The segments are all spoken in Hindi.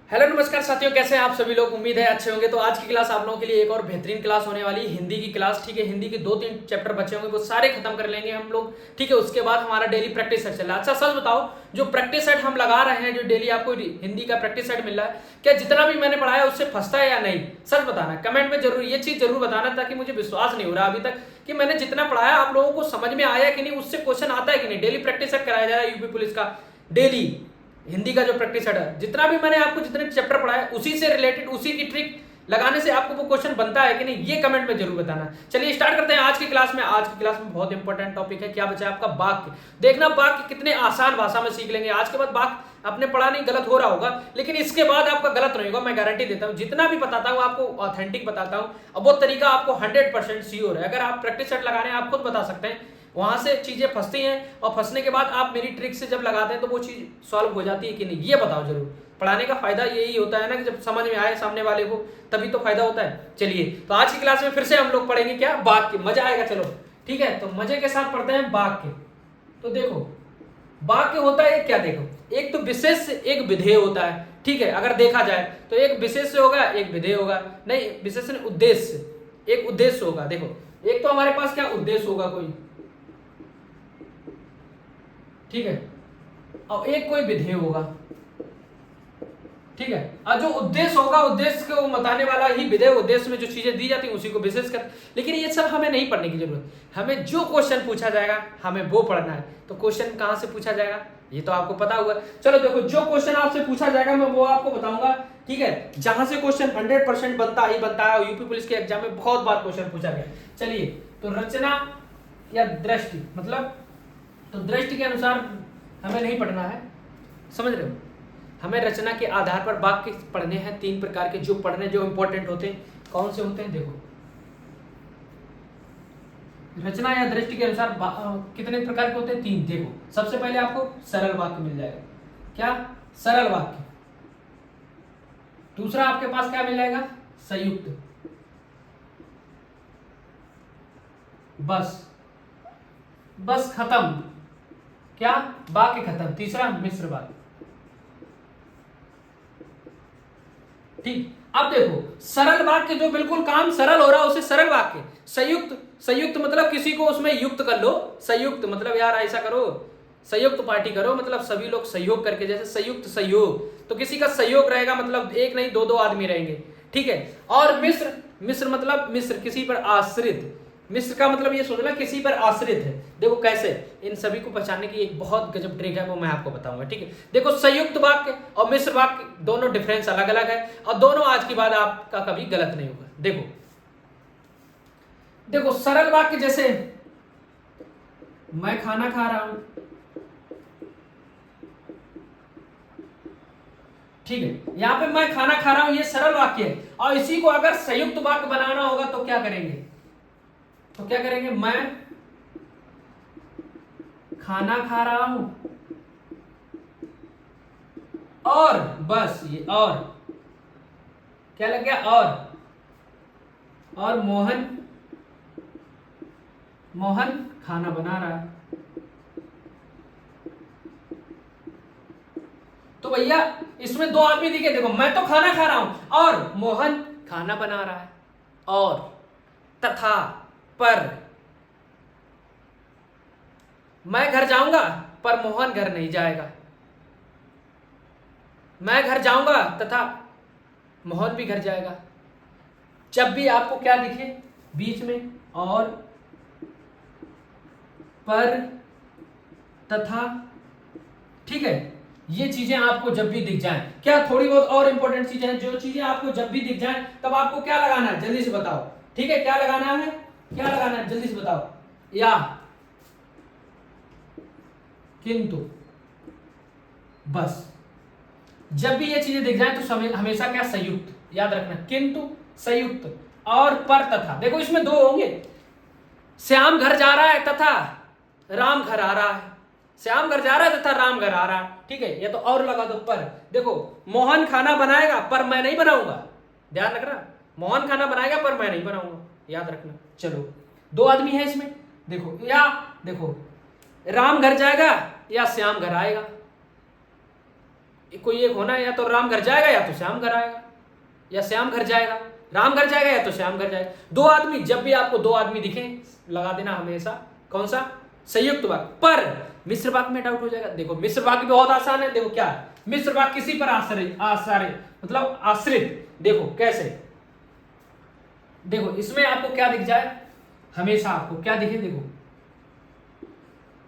हेलो नमस्कार साथियों, कैसे हैं आप सभी लोग। उम्मीद है अच्छे होंगे। तो आज की क्लास आप लोगों के लिए एक और बेहतरीन क्लास होने वाली है, हिंदी की क्लास। ठीक है, हिंदी के 2-3 चैप्टर बचे होंगे, वो सारे खत्म कर लेंगे हम लोग। ठीक है, उसके बाद हमारा डेली प्रैक्टिस सेट चल रहा है। अच्छा सच बताओ, जो प्रैक्टिस सेट हम लगा रहे हैं, जो डेली आपको हिंदी का प्रैक्टिस सेट मिल रहा है, क्या जितना भी मैंने पढ़ाया उससे फंसता है या नहीं? सच बताना, कमेंट में जरूर ये चीज जरूर बताना, ताकि मुझे विश्वास नहीं हो रहा अभी तक कि मैंने जितना पढ़ाया आप लोगों को समझ में आया कि नहीं, उससे क्वेश्चन आता है कि नहीं। डेली प्रैक्टिस सेट कराया जा रहा है यूपी पुलिस का, डेली हिंदी का जो प्रैक्टिस सेट है, जितना भी मैंने आपको जितने चैप्टर पढ़ाया उसी से रिलेटेड, उसी की ट्रिक लगाने से आपको वो क्वेश्चन बनता है कि नहीं, ये कमेंट में जरूर बताना। चलिए स्टार्ट करते हैं आज की क्लास में। आज की क्लास में बहुत इंपॉर्टेंट टॉपिक है, क्या बचा है आपका, वाक्य। देखना वाक्य कितने आसान भाषा में सीख लेंगे आज के बाद। वाक्य आपने पढ़ा नहीं, गलत हो रहा होगा, लेकिन इसके बाद आपका गलत नहीं होगा, मैं गारंटी देता हूं। जितना भी बताता हूं आपको ऑथेंटिक बताता हूं, अब वो तरीका आपको 100% श्योर है। अगर आप प्रैक्टिस सेट लगा रहे हैं, आप खुद बता सकते हैं, वहां से चीजें फंसती हैं, और फंसने के बाद आप मेरी ट्रिक से जब लगाते हैं तो वो चीज सॉल्व हो जाती है कि नहीं, ये बताओ जरूर। पढ़ाने का फायदा यही होता है ना, कि जब समझ में आए सामने वाले को, तभी तो फायदा होता है। चलिए, तो आज की क्लास में फिर से हम लोग पढ़ेंगे क्या, वाक्य। मजा आएगा। चलो ठीक है, तो मजे के साथ पढ़ते हैं वाक्य। तो देखो, वाक्य होता है क्या, देखो, एक तो विशेष, एक विधेय होता है। ठीक है, अगर देखा जाए तो एक विशेष होगा, एक विधेय होगा। नहीं, विशेष नहीं, उद्देश्य, एक उद्देश्य होगा। देखो, एक तो हमारे पास क्या उद्देश्य होगा कोई, ठीक है, और एक कोई विधेय होगा। ठीक है, और जो उद्देश्य होगा, उद्देश्य को बताने वाला ही विधेय। उद्देश्य में जो चीजें दी जाती हैं उसी को विशेष कर। लेकिन ये सब हमें नहीं पढ़ने की जरूरत, हमें जो क्वेश्चन पूछा जाएगा हमें वो पढ़ना है। तो क्वेश्चन कहां से पूछा जाएगा ये तो आपको पता होगा। चलो देखो, जो क्वेश्चन आपसे पूछा जाएगा मैं वो आपको बताऊंगा। ठीक है, जहां से क्वेश्चन 100% बनता ही बनता है, और यूपी पुलिस के एग्जाम में बहुत बार क्वेश्चन पूछा गया। चलिए, तो रचना या दृष्टि, मतलब तो दृष्टि के अनुसार हमें नहीं पढ़ना है, समझ रहे हो। हमें रचना के आधार पर वाक्य पढ़ने हैं, 3 प्रकार के, जो पढ़ने जो इंपॉर्टेंट होते हैं। कौन से होते हैं, देखो, रचना या दृष्टि के अनुसार कितने प्रकार के होते हैं, 3। देखो, सबसे पहले आपको सरल वाक्य मिल जाएगा। क्या, सरल वाक्य। दूसरा आपके पास क्या मिल जाएगा, संयुक्त, बस, बस खत्म, क्या, वाक्य खत्म। तीसरा मिश्र वाक्य। ठीक, अब देखो, सरल वाक्य जो बिल्कुल काम सरल हो रहा है उसे सरल वाक्य। संयुक्त, संयुक्त मतलब किसी को उसमें युक्त कर लो। संयुक्त मतलब यार ऐसा करो, संयुक्त पार्टी करो, मतलब सभी लोग सहयोग करके, जैसे संयुक्त सहयोग, तो किसी का सहयोग रहेगा, मतलब एक नहीं दो आदमी रहेंगे। ठीक है, और मिश्र, मिश्र मतलब मिश्र किसी पर आश्रित। मिश्र का मतलब ये सोचना किसी पर आश्रित है। देखो कैसे, इन सभी को पहचानने की एक बहुत गजब ट्रिक है, वो मैं आपको बताऊंगा। ठीक है, देखो, संयुक्त वाक्य और मिश्र वाक्य दोनों डिफरेंस अलग अलग है, और दोनों आज की बात आपका कभी गलत नहीं होगा। देखो देखो, सरल वाक्य जैसे मैं खाना खा रहा हूं, ठीक है, यहां पे मैं खाना खा रहा हूं, ये सरल वाक्य है। और इसी को अगर संयुक्त वाक्य बनाना होगा तो क्या करेंगे, तो क्या करेंगे, मैं खाना खा रहा हूं और, बस ये और क्या लग गया, और मोहन, मोहन खाना बना रहा है। तो भैया इसमें 2 आदमी दिखे, देखो, मैं तो खाना खा रहा हूं और मोहन खाना बना रहा है, और, तथा, पर, मैं घर जाऊंगा पर मोहन घर नहीं जाएगा, मैं घर जाऊंगा तथा मोहन भी घर जाएगा। जब भी आपको क्या दिखे बीच में, और, पर, तथा, ठीक है, ये चीजें आपको जब भी दिख जाएं, क्या थोड़ी बहुत और इंपॉर्टेंट चीजें हैं, जो चीजें आपको जब भी दिख जाएं तब आपको क्या लगाना है, जल्दी से बताओ। ठीक है, क्या लगाना है, क्या लगाना है, जल्दी से बताओ। या, किंतु, बस, जब भी ये चीजें दिख जाए तो हमेशा क्या, संयुक्त, याद रखना, किंतु, संयुक्त, और, पर, तथा। देखो इसमें 2 होंगे, श्याम घर जा रहा है तथा राम घर आ रहा है, श्याम घर जा रहा है तथा राम घर आ रहा है। ठीक है, ये तो और लगा दो, पर। देखो, मोहन खाना बनाएगा पर मैं नहीं बनाऊंगा, ध्यान रखना, मोहन खाना बनाएगा पर मैं नहीं बनाऊंगा, याद रखना। चलो, 2 आदमी है इसमें, देखो, या देखो, राम घर जाएगा या श्याम घर आएगा, कोई एक होना है, या तो राम घर जाएगा या तो श्याम घर आएगा, या श्याम घर जाएगा, राम घर जाएगा या तो श्याम घर जाएगा। दो आदमी, जब भी आपको दो आदमी दिखे लगा देना हमेशा कौन सा, संयुक्त वाक्य। पर मिश्र वाक्य में डाउट हो जाएगा। देखो मिश्र वाक्य बहुत आसान है। देखो क्या है, मिश्र वाक्य किसी पर आश्रित मतलब आश्रित। देखो कैसे, देखो इसमें आपको क्या दिख जाए, हमेशा आपको क्या दिखे, देखो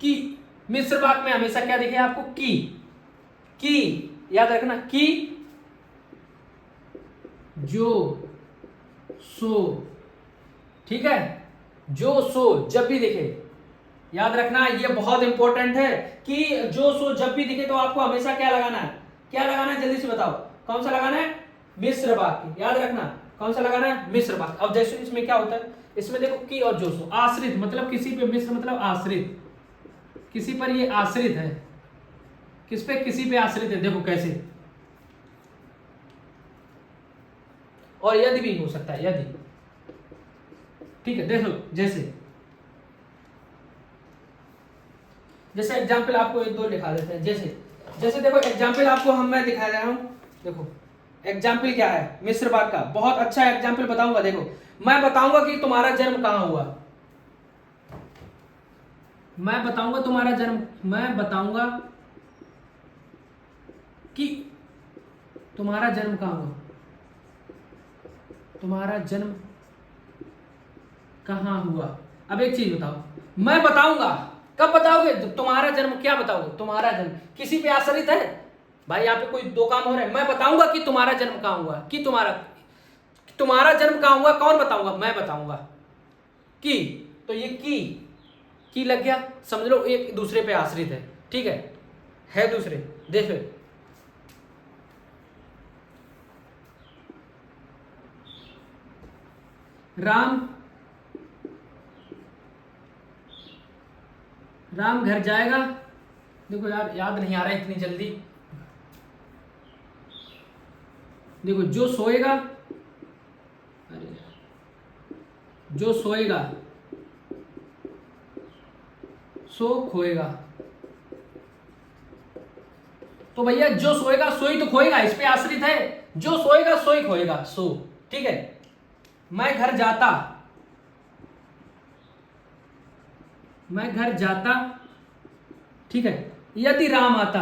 कि मिश्र वाक्य में हमेशा क्या दिखे आपको, की याद रखना, की जो सो, ठीक है, जो सो जब भी दिखे, याद रखना ये बहुत इंपॉर्टेंट है कि जो सो जब भी दिखे तो आपको हमेशा क्या लगाना है, क्या लगाना है, जल्दी से बताओ कौन सा लगाना है, मिश्र वाक्य। याद रखना कौन सा लगाना है, मिश्र वाक्य। अब जैसे इसमें क्या होता है, इसमें देखो की और जो सो, आश्रित मतलब किसी पे, मिश्र मतलब आश्रित, किसी पर ये आश्रित है, किस पे, किसी पे आश्रित है। देखो कैसे, और यदि भी हो सकता है, यदि, ठीक है। देखो जैसे एग्जाम्पल आपको एक दो लिखा देते हैं। जैसे देखो एग्जाम्पल आपको मैं दिखा रहा हूं। देखो एग्जाम्पल क्या है, मिश्र वाक्य का बहुत अच्छा एग्जाम्पल बताऊंगा। देखो मैं बताऊंगा कि तुम्हारा जन्म कहां हुआ, मैं बताऊंगा तुम्हारा जन्म, मैं बताऊंगा कि तुम्हारा जन्म कहां हुआ, तुम्हारा जन्म कहां हुआ। अब एक चीज बताओ, मैं बताऊंगा, कब बताओगे, तुम्हारा जन्म, क्या बताओगे, तुम्हारा जन्म किसी पे आश्रित है भाई, यहाँ पे कोई दो काम हो रहे हैं। मैं बताऊंगा कि तुम्हारा जन्म कहां हुआ, कि तुम्हारा जन्म कहां हुआ, कौन बताऊंगा, मैं बताऊंगा। कि तो ये की लग गया, समझ लो एक दूसरे पे आश्रित है, ठीक है दूसरे। देखो राम घर जाएगा। देखो यार याद नहीं आ रहा है इतनी जल्दी। देखो जो सोएगा, अरे जो सोएगा सो खोएगा। तो भैया जो सोएगा सोई तो खोएगा, इस पे आश्रित है। जो सोएगा सोई खोएगा, सो, ठीक है। मैं घर जाता, मैं घर जाता, ठीक है, यदि राम आता।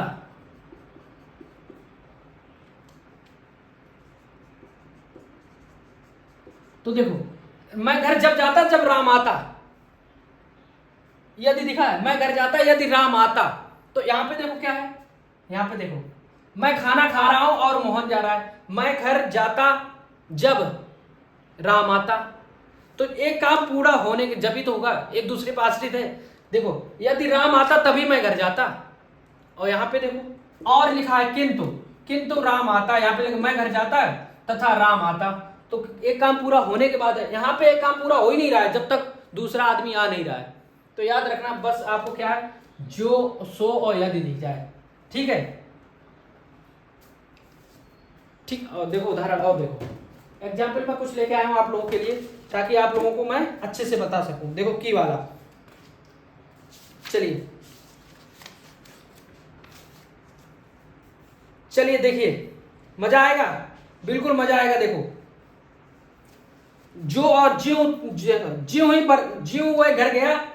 तो देखो मैं घर जब जाता जब राम आता, यदि दिखा है, मैं घर जाता यदि राम आता। तो यहां पे देखो क्या है, यहां पे देखो मैं खाना खा रहा हूं और मोहन जा रहा है। मैं घर जाता जब राम आता। तो एक काम पूरा होने के जब ही तो होगा, एक दूसरे पर आश्रित है। देखो यदि राम आता तभी मैं घर जाता, और यहां पे देखो और लिखा है किंतु राम आता। यहां पे देखो मैं घर जाता तथा राम आता। तो एक काम पूरा होने के बाद है, यहां पे एक काम पूरा हो ही नहीं रहा है जब तक दूसरा आदमी आ नहीं रहा है। तो याद रखना बस आपको क्या है, जो सो और यदि दिख जाए, ठीक है, ठीक। और देखो उदाहरण, और देखो एग्जाम्पल में कुछ लेके आया हूं आप लोगों के लिए, ताकि आप लोगों को मैं अच्छे से बता सकूं। देखो की वाला, चलिए देखिए, मजा आएगा, बिल्कुल मजा आएगा। देखो जो और ज्यों ही पर ज्यों वह घर गया,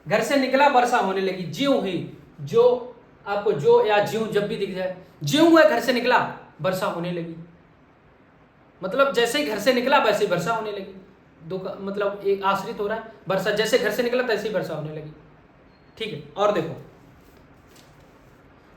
घर से निकला वर्षा होने लगी। ज्यों ही, जो आपको जो या ज्यों जब भी दिख जाए, ज्यों वह घर से निकला वर्षा होने लगी। मतलब जैसे ही घर से निकला वैसे ही वर्षा होने लगी। दो का मतलब एक आश्रित हो रहा है, वर्षा जैसे घर से निकला तैसे ही वर्षा होने लगी, ठीक है। और देखो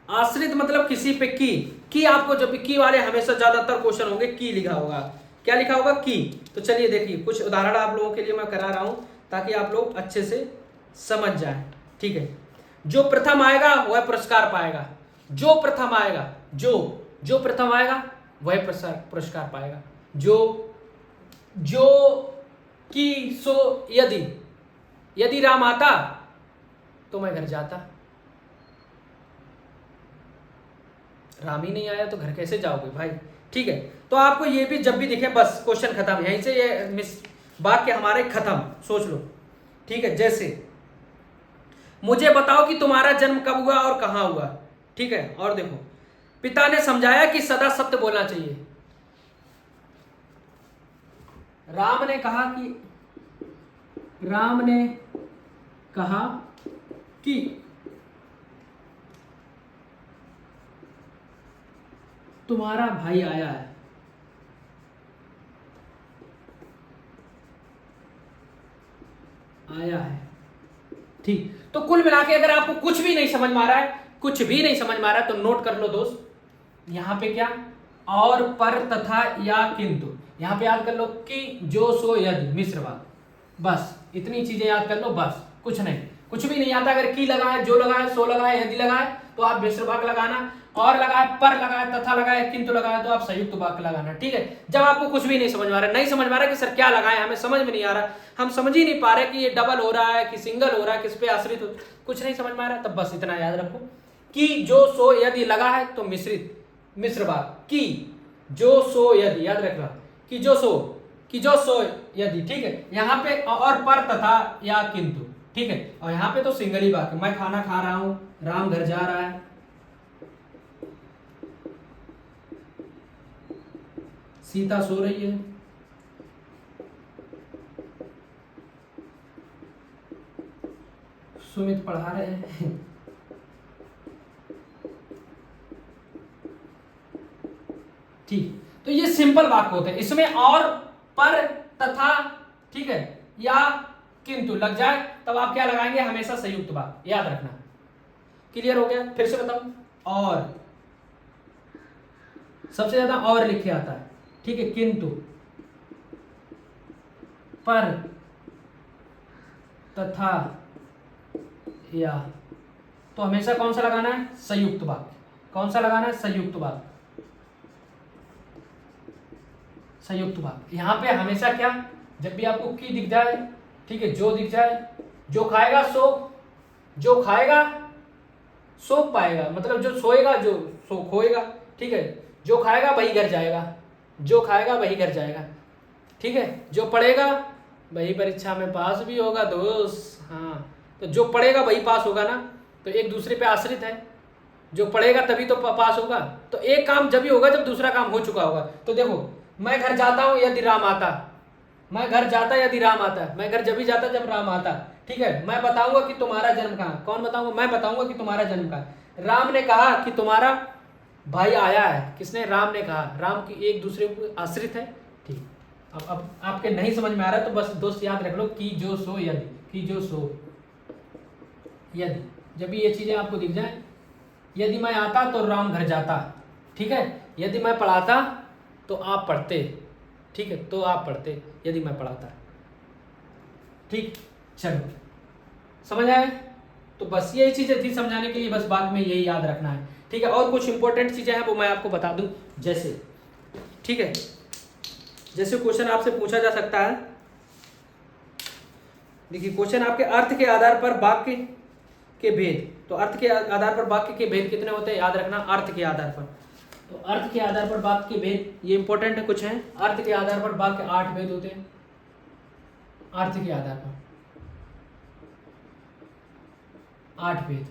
आश्रित मतलब किसी पे की आपको जब भी की वाले हमेशा ज्यादातर क्वेश्चन होंगे की लिखा होगा। क्या लिखा होगा, की। तो चलिए देखिए कुछ उदाहरण आप लोगों के लिए मैं करा रहा हूं ताकि आप लोग अच्छे से समझ जाएं, ठीक है। जो प्रथम आएगा वह पुरस्कार पाएगा। जो प्रथम आएगा, जो प्रथम आएगा वह पुरस्कार पाएगा। जो की सो यदि राम आता तो मैं घर जाता। राम ही नहीं आया तो घर कैसे जाओगे भाई, ठीक है। तो आपको ये भी जब भी दिखे बस क्वेश्चन खत्म, यहीं से ये वाक्य हमारे खत्म, सोच लो, ठीक है। जैसे मुझे बताओ कि तुम्हारा जन्म कब हुआ और कहां हुआ, ठीक है। और देखो पिता ने समझाया कि सदा सत्य बोलना चाहिए। राम ने कहा कि तुम्हारा भाई आया है। ठीक, तो कुल मिला के अगर आपको कुछ भी नहीं समझ में आ रहा है, तो नोट कर लो दोस्त, यहां पे क्या, और, पर, तथा, या, किंतु, यहां पे याद कर लो कि, जो, सो, यदि, मिश्र वाक्य, बस इतनी चीजें याद कर लो, बस कुछ नहीं, कुछ भी नहीं आता। अगर की लगाए, जो लगाए, सो लगाए, यदि लगाए तो आप मिश्र वाक्य लगाना, और लगाए, पर लगाए, तथा लगाए, किंतु लगाए तो आप संयुक्त वाक्य लगाना। ठीक है, जब आपको कुछ भी नहीं समझ में आ रहा कि सर क्या लगाए, हमें समझ में नहीं आ रहा, हम समझ ही नहीं पा रहे कि ये डबल हो रहा है कि सिंगल हो रहा है, किस पे आश्रित हो, कुछ नहीं समझ में आ रहा, तब बस इतना याद रखो कि, जो, सो, यदि लगा है तो मिश्र वाक्य, की, जो, सो, यदि, याद रखना, कि जो सो यदि। ठीक है, यहाँ पे और, पर, तथा, या, किंतु। ठीक है, और यहाँ पे तो सिंगल ही वाक्य, मैं खाना खा रहा हूं, राम घर जा रहा है, सीता सो रही है, सुमित पढ़ा रहे हैं। ठीक, तो ये सिंपल वाक्य होते हैं, इसमें और, पर, तथा, ठीक है, या, किंतु लग जाए तब आप क्या लगाएंगे, हमेशा संयुक्त वाक्य, याद रखना। क्लियर हो गया? फिर से बताऊं, और, सबसे ज्यादा और लिखे आता है, ठीक है, किंतु, पर, तथा, या, तो हमेशा कौन सा लगाना है, संयुक्त वाक्य। कौन सा लगाना है, संयुक्त वाक्य, संयुक्त वाक्य। यहां पे हमेशा क्या, जब भी आपको की दिख जाए, ठीक है, जो दिख जाए, जो खाएगा सो पाएगा, मतलब जो सोएगा जो सो खोएगा। ठीक है, जो खाएगा वही घर जाएगा, ठीक है, जो पढ़ेगा वही परीक्षा में पास भी होगा दोस्त। हाँ, तो जो पढ़ेगा वही पास होगा ना, तो एक दूसरे पे आश्रित है, जो पढ़ेगा तभी तो पास होगा। तो एक काम जब भी होगा जब दूसरा काम हो चुका होगा। तो देखो, मैं घर जाता हूं यदि राम आता, मैं घर जाता यदि राम आता, मैं घर जब भी जाता जब राम आता। ठीक है, मैं बताऊंगा कि तुम्हारा जन्म कहाँ, कौन बताऊंगा, मैं बताऊंगा कि तुम्हारा जन्म कहाँ। राम ने कहा कि तुम्हारा भाई आया है, किसने, राम ने कहा। राम की एक दूसरे को आश्रित है। ठीक, अब आपके नहीं समझ में आ रहा है तो बस दोस्त याद रख लो कि, जो, सो, यदि, कि, जो, सो, यदि, जब भी ये चीजें आपको दिख जाए, यदि मैं आता तो राम घर जाता। ठीक है, यदि मैं पढ़ाता तो आप पढ़ते। ठीक है, तो आप पढ़ते यदि मैं पढ़ाता। ठीक, चलो समझ आए? तो बस यही चीजें थी समझाने के लिए, बस बाद में यही याद रखना है। ठीक है, और कुछ इंपॉर्टेंट चीजें हैं वो मैं आपको बता दूं, जैसे, ठीक है, जैसे क्वेश्चन आपसे पूछा जा सकता है। देखिए, क्वेश्चन आपके अर्थ के आधार पर वाक्य के भेद, तो अर्थ के आधार पर वाक्य के भेद कितने होते हैं, याद रखना, अर्थ के आधार पर। तो अर्थ के आधार पर वाक्य के भेद, ये इंपॉर्टेंट है, कुछ हैं। अर्थ के आधार पर वाक्य 8 भेद होते हैं, अर्थ के आधार पर 8 भेद।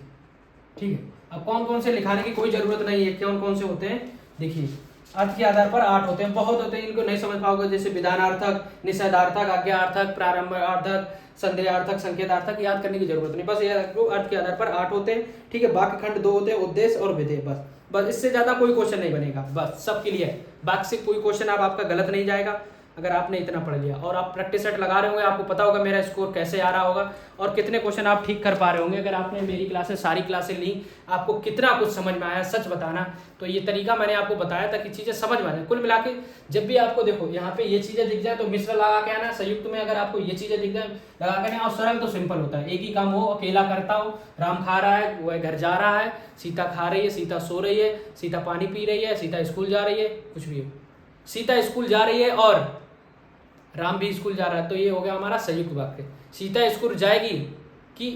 ठीक है, अब कौन कौन से लिखाने की कोई जरूरत नहीं है, कौन कौन से होते हैं। देखिए, अर्थ के आधार पर 8 होते हैं, बहुत होते हैं, इनको नहीं समझ पाओगे। जैसे विधानार्थक, निषेधार्थक, आज्ञार्थक, प्रारंभार्थक, संदेहार्थक, संकेतार्थक, याद करने की जरूरत नहीं, बस ये अर्थ के आधार पर 8 होते हैं। ठीक है, वाक्य खंड 2 होते हैं, उद्देश्य और विधेय, बस इससे ज्यादा कोई क्वेश्चन नहीं बनेगा, बस सबके लिए। बाकी से कोई क्वेश्चन आपका गलत नहीं जाएगा अगर आपने इतना पढ़ लिया। और आप प्रैक्टिस सेट लगा रहे होंगे, आपको पता होगा मेरा स्कोर कैसे आ रहा होगा और कितने क्वेश्चन आप ठीक कर पा रहे होंगे। अगर आपने मेरी क्लासेस, सारी क्लासेस ली, आपको कितना कुछ समझ में आया, सच बताना। तो ये तरीका मैंने आपको बताया ताकि चीजें समझ में आ जाए। कुल मिला के जब भी आपको देखो यहाँ पे ये चीजें दिख जाए तो मिश्र लगा के आना, संयुक्त में अगर आपको ये चीजें दिख जाए लगा के आना। और सरल तो सिंपल होता है, एक ही काम हो, अकेला करता हो, राम खा रहा है, वह घर जा रहा है, सीता खा रही है, सीता सो रही है, सीता पानी पी रही है, सीता स्कूल जा रही है, कुछ भी हो, सीता स्कूल जा रही है और राम भी स्कूल जा रहा है, तो ये हो गया हमारा संयुक्त वाक्य। सीता स्कूल जाएगी कि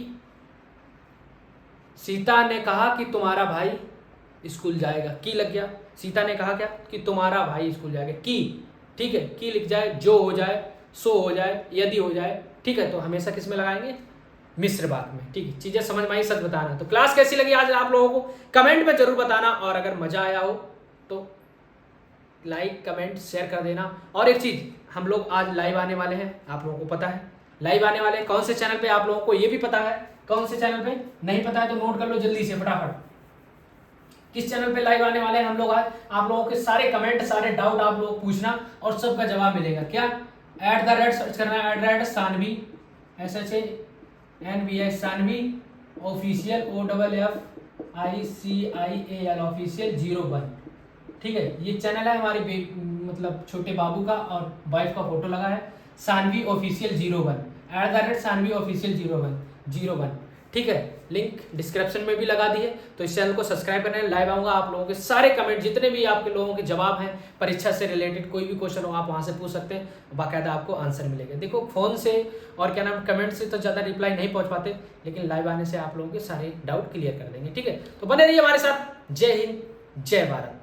सीता ने कहा कि तुम्हारा भाई स्कूल जाएगा, की लग गया। सीता ने कहा क्या कि तुम्हारा भाई स्कूल जाएगा, की, ठीक है, की लिख जाए, जो हो जाए, सो हो जाए, यदि हो जाए। ठीक है, तो हमेशा किस में लगाएंगे, मिश्र बात में, ठीक है। चीजें समझ में आई, सच बताना। तो क्लास कैसी लगी आज आप लोगों को कमेंट में जरूर बताना, और अगर मजा आया हो तो लाइक कमेंट शेयर कर देना। और एक चीज, हम लोग आज लाइव आने वाले हैं, आप लोगों को पता है लाइव आने वाले हैं। कौन से चैनल पे आप लोगों को ये भी पता है, कौन से चैनल पे नहीं पता है तो नोट कर लो जल्दी से फटाफट। किस चैनल पे लाइव आने वाले हैं हम लोग आज, आप लोगों के सारे कमेंट सारे डाउट आप लोग पूछना और सबका जवाब मिलेगा। क्या @ सर्च करना है, @Sanvi SHANVI Sanvi official OFFICIAL official 01, ठीक है। ये चैनल है हमारी मतलब छोटे बाबू का, और वाइफ का फोटो लगा है, सानवी ऑफिशियल 01 @ सानवी ऑफिशियल 01, ठीक है। लिंक डिस्क्रिप्शन में भी लगा दी है। तो इस चैनल को सब्सक्राइब करना है। लाइव आऊंगा, आप लोगों के सारे कमेंट जितने भी आपके लोगों के जवाब हैं, परीक्षा से रिलेटेड कोई भी क्वेश्चन हो आप वहां से पूछ सकते हैं, बाकायदा आपको आंसर मिलेगा। देखो फोन से और क्या नाम कमेंट से तो ज़्यादा रिप्लाई नहीं पहुंच पाते, लेकिन लाइव आने से आप लोगों के सारे डाउट क्लियर कर देंगे, ठीक है। तो बने रहिए हमारे साथ। जय हिंद, जय भारत।